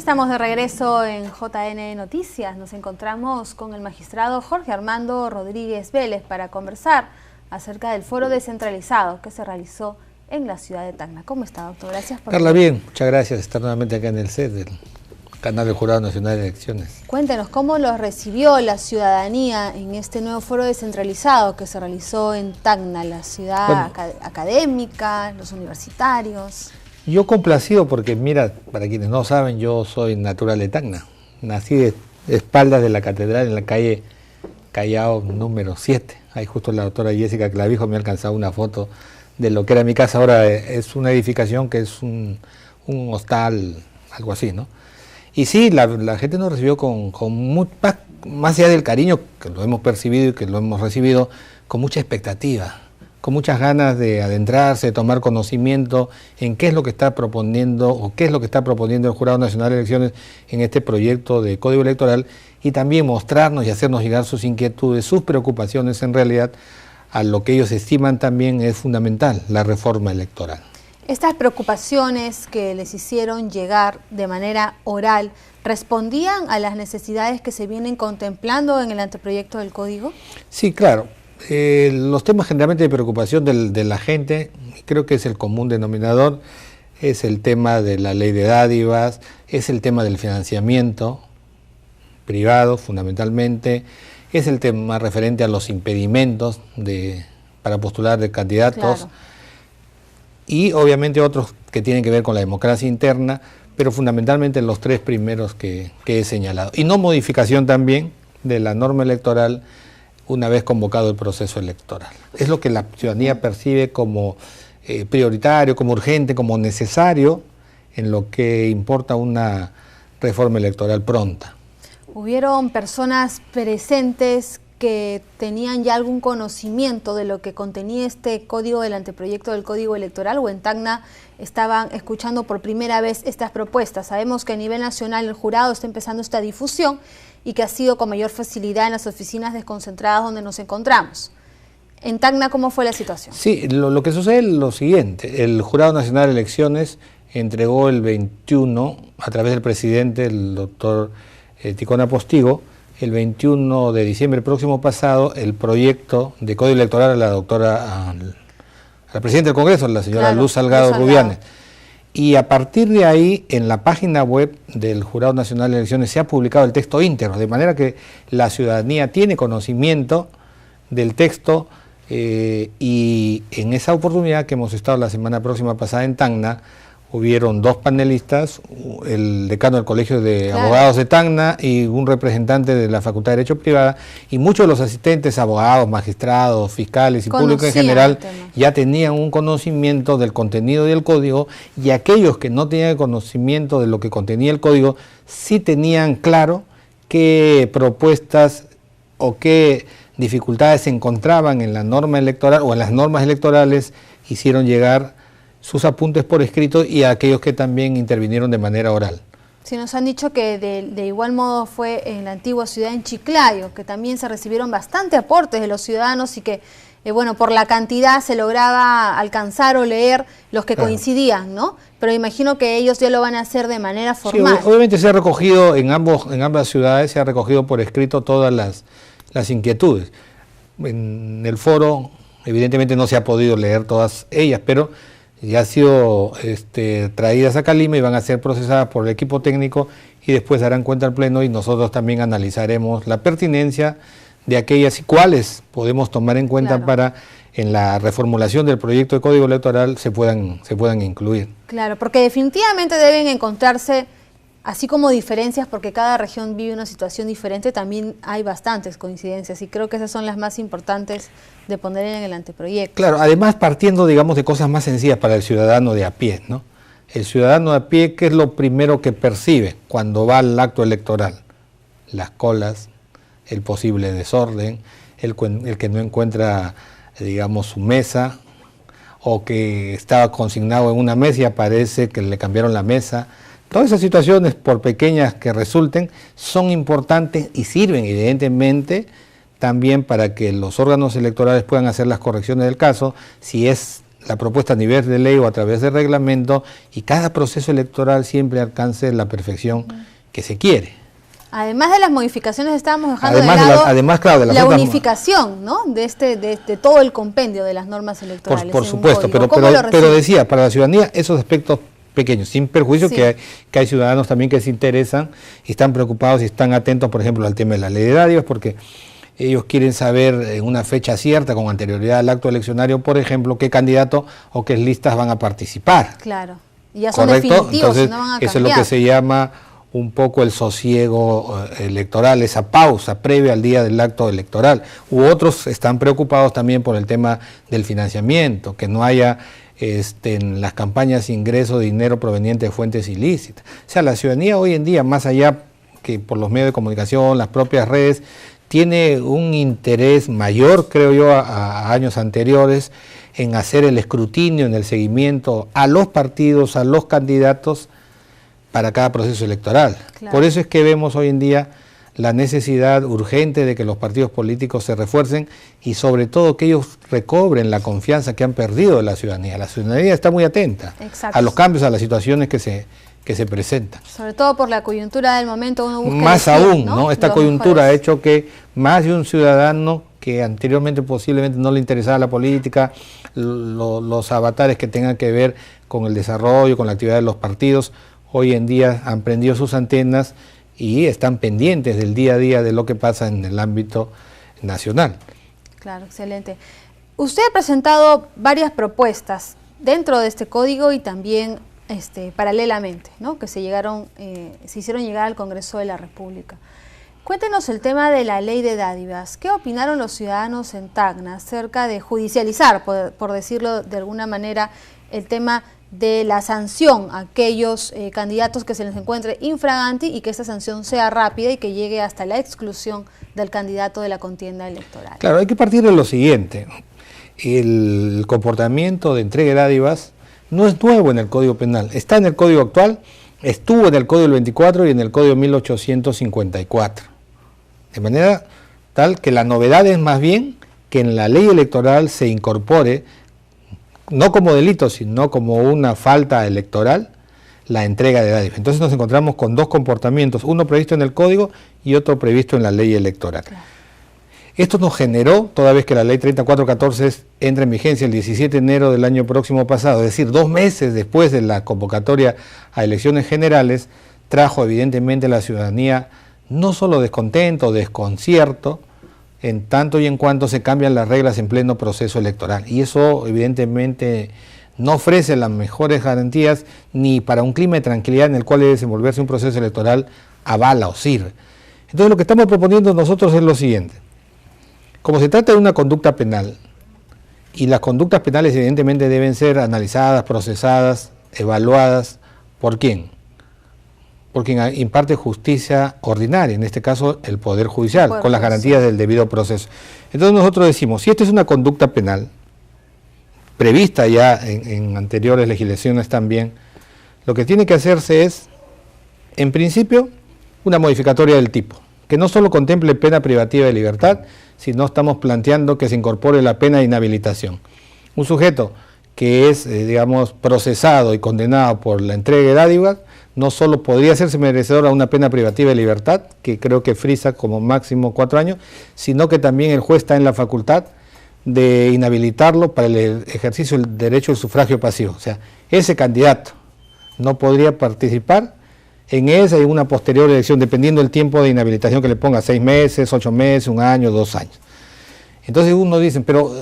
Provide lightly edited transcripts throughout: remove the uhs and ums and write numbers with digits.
Estamos de regreso en JN Noticias. Nos encontramos con el magistrado Jorge Armando Rodríguez Vélez para conversar acerca del foro descentralizado que se realizó en la ciudad de Tacna. ¿Cómo está, doctor? Gracias por Carla, bien, muchas gracias. Estar nuevamente acá en el set del canal del Jurado Nacional de Elecciones. Cuéntenos, ¿cómo los recibió la ciudadanía en este nuevo foro descentralizado que se realizó en Tacna, la ciudad académica, los universitarios? Yo complacido porque, mira, para quienes no saben, yo soy natural de Tacna. Nací de espaldas de la catedral en la calle Callao número 7. Ahí justo la doctora Jessica Clavijo me ha alcanzado una foto de lo que era mi casa. Ahora es una edificación que es un hostal, algo así, ¿no? Y sí, la gente nos recibió con más allá del cariño que lo hemos percibido y que lo hemos recibido, con mucha expectativa, con muchas ganas de adentrarse, de tomar conocimiento en qué es lo que está proponiendo o qué es lo que está proponiendo el Jurado Nacional de Elecciones en este proyecto de Código Electoral, y también mostrarnos y hacernos llegar sus inquietudes, sus preocupaciones en realidad a lo que ellos estiman también es fundamental, la reforma electoral. Estas preocupaciones que les hicieron llegar de manera oral, ¿respondían a las necesidades que se vienen contemplando en el anteproyecto del Código? Sí, claro. Los temas generalmente de preocupación de la gente, creo que es el común denominador, es el tema de la ley de dádivas, es el tema del financiamiento privado fundamentalmente, es el tema referente a los impedimentos para postular de candidatos, claro, y obviamente otros que tienen que ver con la democracia interna, pero fundamentalmente los tres primeros que he señalado. Y no modificación también de la norma electoral una vez convocado el proceso electoral. Es lo que la ciudadanía percibe como prioritario, como urgente, como necesario en lo que importa una reforma electoral pronta. ¿Hubieron personas presentes que tenían ya algún conocimiento de lo que contenía este código del anteproyecto del Código Electoral, o en Tacna estaban escuchando por primera vez estas propuestas? Sabemos que a nivel nacional el jurado está empezando esta difusión y que ha sido con mayor facilidad en las oficinas desconcentradas donde nos encontramos. En Tacna, ¿cómo fue la situación? Sí, lo que sucede es lo siguiente. El Jurado Nacional de Elecciones entregó el 21, a través del presidente, el doctor Ticona Postigo, el 21 de diciembre próximo pasado, el proyecto de Código Electoral a la presidenta del Congreso, la señora Luz Salgado Rubianes. Y a partir de ahí, en la página web del Jurado Nacional de Elecciones se ha publicado el texto íntegro, de manera que la ciudadanía tiene conocimiento del texto, y en esa oportunidad que hemos estado la semana próxima pasada en Tacna, hubieron dos panelistas, el decano del Colegio de Abogados de Tacna y un representante de la Facultad de Derecho Privada, y muchos de los asistentes, abogados, magistrados, fiscales y público en general, ya tenían un conocimiento del contenido del código, y aquellos que no tenían conocimiento de lo que contenía el código, sí tenían claro qué propuestas o qué dificultades se encontraban en la norma electoral o en las normas electorales. Hicieron llegar sus apuntes por escrito, y a aquellos que también intervinieron de manera oral. Sí, nos han dicho que de igual modo fue en la antigua ciudad, en Chiclayo, que también se recibieron bastante aportes de los ciudadanos y que, bueno, por la cantidad se lograba alcanzar o leer los que coincidían, ¿no? Pero imagino que ellos ya lo van a hacer de manera formal. Sí, obviamente se ha recogido en ambas ciudades, se ha recogido por escrito todas las inquietudes. En el foro, evidentemente no se ha podido leer todas ellas, pero ya han sido traídas acá a Lima y van a ser procesadas por el equipo técnico, y después darán cuenta al Pleno, y nosotros también analizaremos la pertinencia de aquellas y cuáles podemos tomar en cuenta para en la reformulación del proyecto de Código Electoral se puedan incluir. Claro, porque definitivamente deben encontrarse, así como diferencias, porque cada región vive una situación diferente, también hay bastantes coincidencias, y creo que esas son las más importantes de poner en el anteproyecto. Claro, además partiendo, digamos, de cosas más sencillas para el ciudadano de a pie, ¿no? El ciudadano de a pie, ¿qué es lo primero que percibe cuando va al acto electoral? Las colas, el posible desorden, el que no encuentra, digamos, su mesa, o que estaba consignado en una mesa y aparece que le cambiaron la mesa. Todas esas situaciones, por pequeñas que resulten, son importantes y sirven evidentemente también para que los órganos electorales puedan hacer las correcciones del caso, si es la propuesta a nivel de ley o a través de reglamento, y cada proceso electoral siempre alcance la perfección que se quiere. Además de las modificaciones, estábamos dejando de lado claro, la unificación, ¿no? de todo el compendio de las normas electorales. Por supuesto, pero decía, para la ciudadanía esos aspectos pequeños, sin perjuicio que hay ciudadanos también que se interesan y están preocupados y están atentos, por ejemplo, al tema de la ley de dádivas, porque ellos quieren saber en una fecha cierta, con anterioridad al acto eleccionario, por ejemplo, qué candidato o qué listas van a participar. Claro, y ya son definitivos. Entonces, no van a cambiar. eso es lo que se llama un poco el sosiego electoral, esa pausa previa al día del acto electoral. U otros están preocupados también por el tema del financiamiento, que no haya en las campañas ingreso de dinero proveniente de fuentes ilícitas. O sea, la ciudadanía hoy en día, más allá que por los medios de comunicación, las propias redes, tiene un interés mayor, creo yo, a años anteriores, en hacer el escrutinio, en el seguimiento a los partidos, a los candidatos para cada proceso electoral. Claro. Por eso es que vemos hoy en día la necesidad urgente de que los partidos políticos se refuercen y sobre todo que ellos recobren la confianza que han perdido de la ciudadanía. La ciudadanía está muy atenta a los cambios, a las situaciones que se presentan. Sobre todo por la coyuntura del momento uno busca más elegir, aún, ¿no? Esta coyuntura ha hecho que más de un ciudadano que anteriormente posiblemente no le interesaba la política, los avatares que tengan que ver con el desarrollo, con la actividad de los partidos, hoy en día han prendido sus antenas y están pendientes del día a día de lo que pasa en el ámbito nacional. Claro, excelente. Usted ha presentado varias propuestas dentro de este código y también paralelamente, ¿no? Que se hicieron llegar al Congreso de la República. Cuéntenos el tema de la ley de dádivas. ¿Qué opinaron los ciudadanos en Tacna acerca de judicializar, por decirlo de alguna manera, el tema de la sanción a aquellos candidatos que se les encuentre infraganti y que esa sanción sea rápida y que llegue hasta la exclusión del candidato de la contienda electoral? Claro, hay que partir de lo siguiente. El comportamiento de entrega de dádivas no es nuevo en el Código Penal, está en el Código actual, estuvo en el Código del 24 y en el Código 1854. De manera tal que la novedad es más bien que en la ley electoral se incorpore, no como delito, sino como una falta electoral, la entrega de dádivas. Entonces nos encontramos con dos comportamientos, uno previsto en el Código y otro previsto en la ley electoral. Claro. Esto nos generó, toda vez que la ley 3414 entra en vigencia el 17 de enero del año próximo pasado, es decir, 2 meses después de la convocatoria a elecciones generales, trajo evidentemente a la ciudadanía no solo descontento, desconcierto, en tanto y en cuanto se cambian las reglas en pleno proceso electoral. Y eso evidentemente no ofrece las mejores garantías ni para un clima de tranquilidad en el cual debe desenvolverse un proceso electoral avala o sirve. Entonces lo que estamos proponiendo nosotros es lo siguiente. Como se trata de una conducta penal, y las conductas penales evidentemente deben ser analizadas, procesadas, evaluadas, ¿por quién? Por quien imparte justicia ordinaria, en este caso el Poder Judicial, con las garantías del debido proceso. Entonces nosotros decimos, si esta es una conducta penal, prevista ya en anteriores legislaciones también, lo que tiene que hacerse es, en principio, una modificatoria del tipo, que no solo contemple pena privativa de libertad, sino estamos planteando que se incorpore la pena de inhabilitación. Un sujeto que es, digamos, procesado y condenado por la entrega de dádivas, no solo podría hacerse merecedor a una pena privativa de libertad, que creo que frisa como máximo 4 años, sino que también el juez está en la facultad de inhabilitarlo para el ejercicio del derecho al sufragio pasivo. O sea, ese candidato no podría participar en esa y en una posterior elección, dependiendo del tiempo de inhabilitación que le ponga, 6 meses, 8 meses, 1 año, 2 años. Entonces uno dice, pero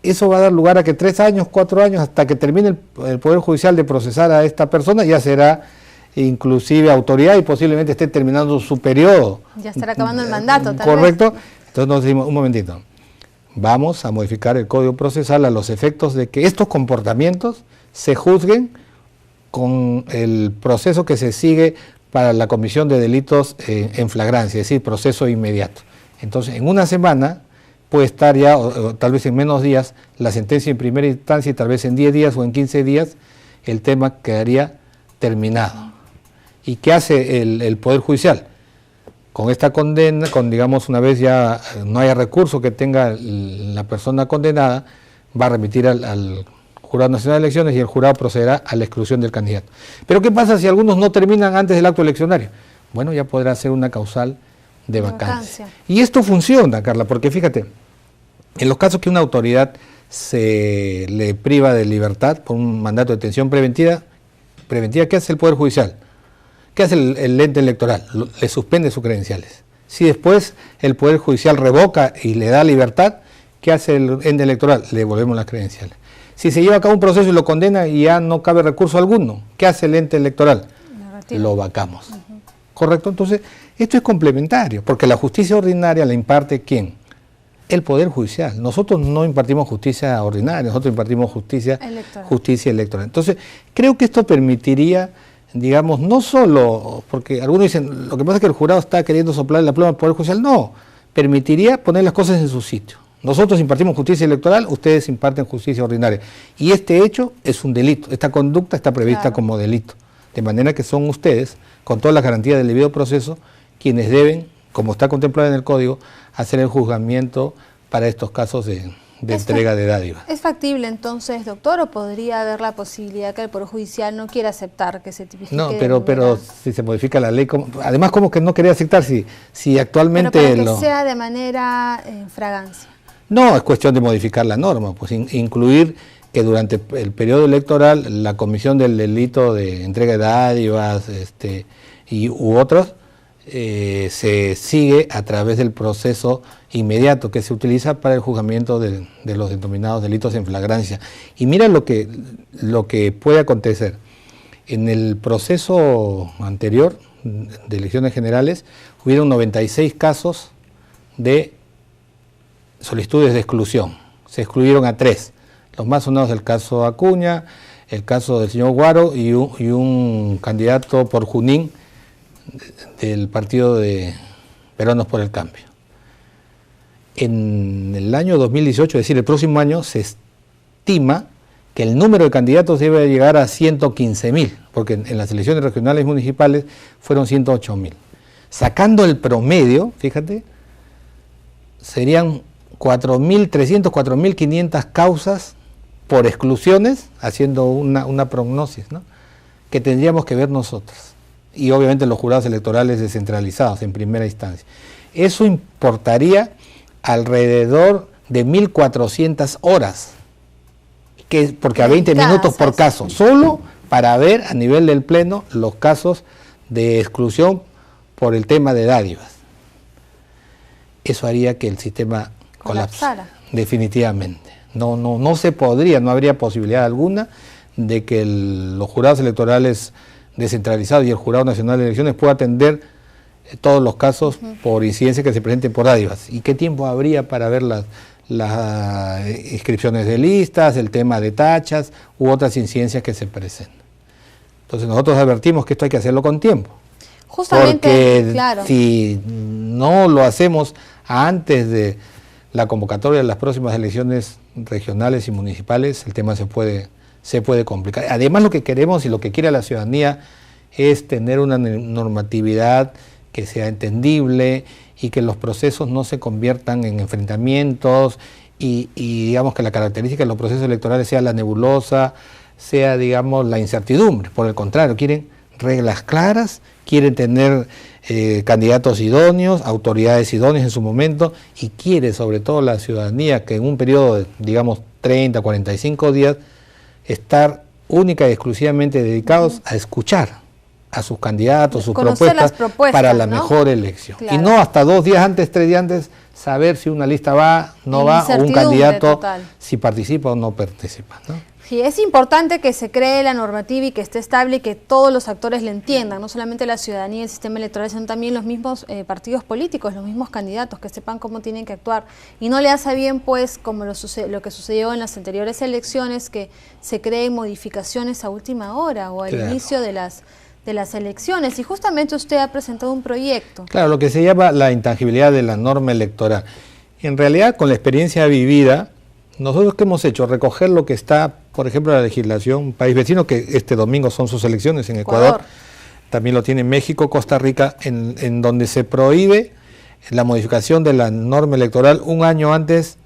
eso va a dar lugar a que 3 años, 4 años, hasta que termine el Poder Judicial de procesar a esta persona, ya será inclusive autoridad y posiblemente esté terminando su periodo. Ya estará acabando el mandato, tal ¿correcto? vez. Entonces nos decimos, un momentito, vamos a modificar el Código Procesal a los efectos de que estos comportamientos se juzguen con el proceso que se sigue para la comisión de delitos en flagrancia, es decir, proceso inmediato. Entonces, en 1 semana puede estar ya, o tal vez en menos días, la sentencia en primera instancia y tal vez en 10 días o en 15 días el tema quedaría terminado. ¿Y qué hace el Poder Judicial? Con esta condena, digamos, una vez ya no haya recurso que tenga la persona condenada, va a remitir al Jurado Nacional de Elecciones y el jurado procederá a la exclusión del candidato. Pero ¿qué pasa si algunos no terminan antes del acto eleccionario? Bueno, ya podrá ser una causal de vacancia. Y esto funciona, Carla, porque fíjate, en los casos que una autoridad se le priva de libertad por un mandato de detención preventiva, ¿qué hace el Poder Judicial? ¿Qué hace el ente electoral? Le suspende sus credenciales. Si después el Poder Judicial revoca y le da libertad, ¿qué hace el ente electoral? Le devolvemos las credenciales. Si se lleva a cabo un proceso y lo condena y ya no cabe recurso alguno, ¿qué hace el ente electoral? Lo vacamos. ¿Correcto? Entonces, esto es complementario, porque la justicia ordinaria la imparte ¿quién? El Poder Judicial. Nosotros no impartimos justicia ordinaria, nosotros impartimos justicia electoral. Entonces, creo que esto permitiría, digamos, no solo, porque algunos dicen, lo que pasa es que el jurado está queriendo soplar la pluma al Poder Judicial, no, permitiría poner las cosas en su sitio. Nosotros impartimos justicia electoral, ustedes imparten justicia ordinaria. Y este hecho es un delito, esta conducta está prevista como delito. De manera que son ustedes, con todas las garantías del debido proceso, quienes deben, como está contemplado en el Código, hacer el juzgamiento para estos casos de entrega de dádivas. ¿Es factible entonces, doctor, o podría haber la posibilidad que el Poder Judicial no quiera aceptar que se tipifique? No, pero si se modifica la ley, además, ¿cómo que no quería aceptar si actualmente... Pero para que sea de manera fragancia. No, es cuestión de modificar la norma, pues incluir que durante el periodo electoral la comisión del delito de entrega de dádivas u otros se sigue a través del proceso inmediato que se utiliza para el juzgamiento de los denominados delitos en flagrancia. Y mira lo que puede acontecer. En el proceso anterior de elecciones generales hubieron 96 casos de solicitudes de exclusión. Se excluyeron a 3. Los más sonados del caso Acuña, el caso del señor Guaro y un candidato por Junín del partido de Peruanos por el Cambio. En el año 2018, es decir, el próximo año, se estima que el número de candidatos debe llegar a 115.000, porque en las elecciones regionales y municipales fueron 108.000. Sacando el promedio, fíjate, serían 4.300, 4.500 causas por exclusiones, haciendo una prognosis, ¿no?, que tendríamos que ver nosotros. Y obviamente los jurados electorales descentralizados en primera instancia. Eso importaría alrededor de 1.400 horas, porque a 20 minutos por caso, solo para ver a nivel del Pleno los casos de exclusión por el tema de dádivas. Eso haría que el sistema colapsara definitivamente. No se podría, no habría posibilidad alguna de que los jurados electorales descentralizados y el Jurado Nacional de Elecciones pueda atender todos los casos por incidencias que se presenten por dádivas. ¿Y qué tiempo habría para ver las inscripciones de listas, el tema de tachas u otras incidencias que se presenten? Entonces nosotros advertimos que esto hay que hacerlo con tiempo. Justamente, porque claro, si no lo hacemos antes de la convocatoria de las próximas elecciones regionales y municipales, el tema se puede complicar. Además, lo que queremos y lo que quiere la ciudadanía es tener una normatividad que sea entendible y que los procesos no se conviertan en enfrentamientos y digamos que la característica de los procesos electorales sea la nebulosa, sea, digamos, la incertidumbre. Por el contrario, quieren reglas claras, quieren tener candidatos idóneos, autoridades idóneas en su momento, y quiere sobre todo la ciudadanía que en un periodo de, digamos, 30, 45 días, estar única y exclusivamente dedicados a escuchar a sus candidatos, sus propuestas para la mejor elección. Claro. Y no hasta 2 días antes, 3 días antes, saber si una lista va, no va, o un candidato total, si participa o no participa, ¿no? Sí, es importante que se cree la normativa y que esté estable y que todos los actores la entiendan, no solamente la ciudadanía y el sistema electoral, sino también los mismos partidos políticos, los mismos candidatos, que sepan cómo tienen que actuar. Y no le hace bien, pues, como lo que sucedió en las anteriores elecciones, que se creen modificaciones a última hora o al inicio de las elecciones. Y justamente usted ha presentado un proyecto. Claro, lo que se llama la intangibilidad de la norma electoral. En realidad, con la experiencia vivida, nosotros ¿qué hemos hecho? Recoger lo que está, por ejemplo, en la legislación país vecino, que este domingo son sus elecciones en Ecuador. También lo tiene México, Costa Rica, en donde se prohíbe la modificación de la norma electoral un año antes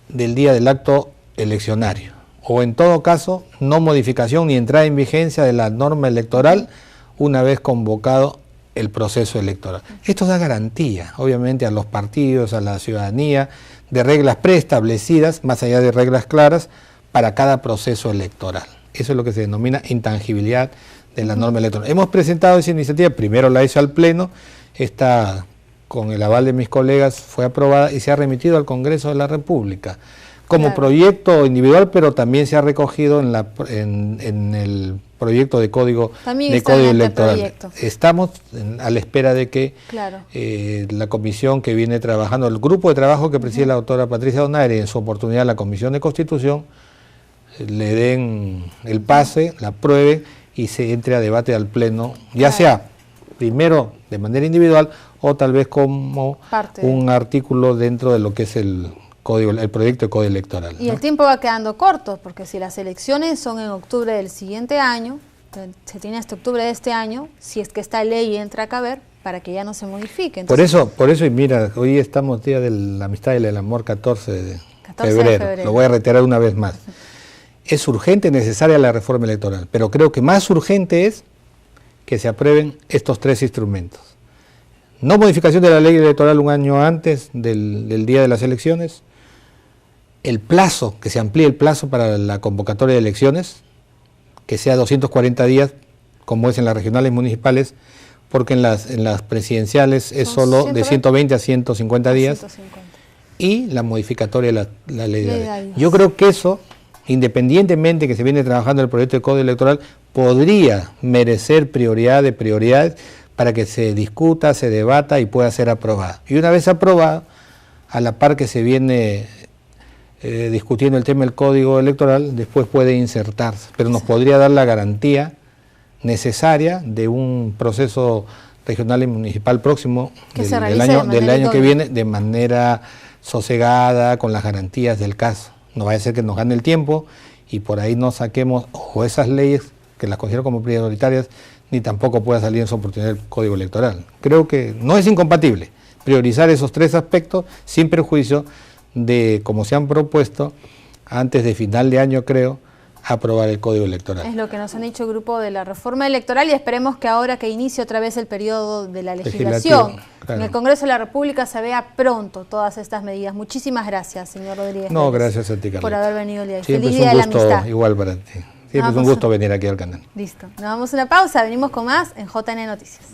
del día del acto eleccionario. o en todo caso no modificación ni entrada en vigencia de la norma electoral una vez convocado el proceso electoral. Esto da garantía, obviamente, a los partidos, a la ciudadanía, de reglas preestablecidas, más allá de reglas claras, para cada proceso electoral. Eso es lo que se denomina intangibilidad de la norma electoral. Hemos presentado esa iniciativa, primero la hizo al Pleno, esta, con el aval de mis colegas, fue aprobada y se ha remitido al Congreso de la República como proyecto individual, pero también se ha recogido en el proyecto de código electoral. Estamos a la espera de que la comisión que viene trabajando, el grupo de trabajo que preside la doctora Patricia Donaire y en su oportunidad la Comisión de Constitución, le den el pase, la apruebe y se entre a debate al Pleno, ya sea primero de manera individual o tal vez como un artículo dentro de lo que es el proyecto de código electoral. Y el tiempo va quedando corto, porque si las elecciones son en octubre del siguiente año, se tiene hasta octubre de este año, si es que esta ley entra a caber, para que ya no se modifique. Entonces, por eso, y mira, hoy estamos día de la amistad y del amor, 14 de febrero, lo voy a reiterar una vez más. Es urgente y necesaria la reforma electoral, pero creo que más urgente es que se aprueben estos tres instrumentos. No modificación de la ley electoral un año antes del día de las elecciones, el plazo, que se amplíe el plazo para la convocatoria de elecciones, que sea 240 días, como es en las regionales municipales, porque en las presidenciales es solo de 120 a 150 días, y la modificatoria de la ley de la ley. Yo creo que eso, independientemente que se viene trabajando el proyecto de código electoral, podría merecer prioridad de prioridades para que se discuta, se debata y pueda ser aprobada. Y una vez aprobada, a la par que se viene discutiendo el tema del código electoral, después puede insertarse, pero nos podría dar la garantía necesaria de un proceso regional y municipal próximo del año que viene, de manera sosegada, con las garantías del caso. No vaya a ser que nos gane el tiempo y por ahí no saquemos o esas leyes que las considero como prioritarias, ni tampoco pueda salir en su oportunidad el código electoral. Creo que no es incompatible priorizar esos tres aspectos sin perjuicio de, como se han propuesto, antes de final de año, creo, aprobar el código electoral. Es lo que nos han dicho el grupo de la reforma electoral y esperemos que ahora que inicie otra vez el periodo de la legislación, en el Congreso de la República se vea pronto todas estas medidas. Muchísimas gracias, señor Rodríguez. No, gracias a ti, Carlita, por haber venido el día de hoy. Feliz día de la amistad. Igual para ti. Siempre es un gusto venir aquí al canal. Listo. Nos vamos a una pausa, venimos con más en JN Noticias.